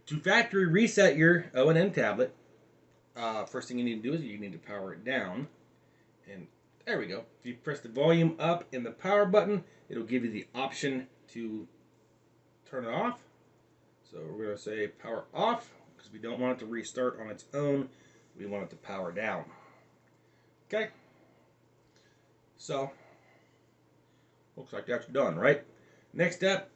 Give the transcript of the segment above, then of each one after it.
To factory reset your ONN tablet, first thing you need to do is you need to power it down. And there we go. If you press the volume up in the power button, it'll give you the option to turn it off. So we're going to say power off because we don't want it to restart on its own. We want it to power down. Okay. So, looks like that's done, right? Next step,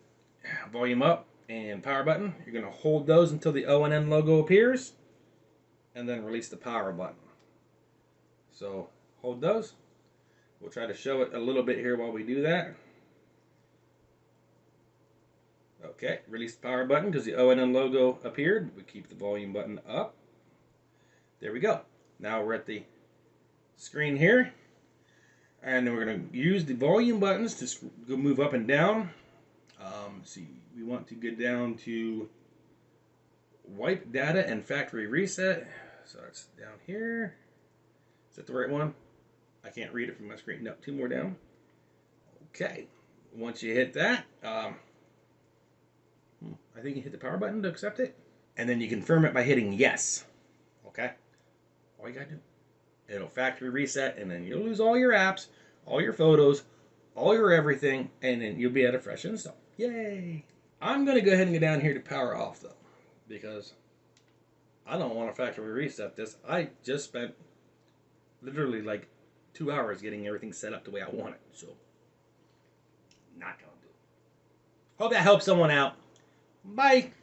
volume up and power button. You're going to hold those until the ONN logo appears and then release the power button. So, hold those. We'll try to show it a little bit here while we do that. Okay, release the power button because the ONN logo appeared. We keep the volume button up. There we go. Now we're at the screen here. And then we're going to use the volume buttons to go move up and down. See, we want to get down to wipe data and factory reset. So it's down here. Is that the right one? I can't read it from my screen. No, two more down. Okay. Once you hit that, I think you hit the power button to accept it. And then you confirm it by hitting yes. Okay? All you gotta do. It'll factory reset, and then you'll lose all your apps, all your photos, all your everything, and then you'll be at a fresh install. Yay! I'm going to go ahead and go down here to power off, though, because I don't want to factory reset this. I just spent literally like 2 hours getting everything set up the way I want it, so not going to do it. Hope that helps someone out. Bye!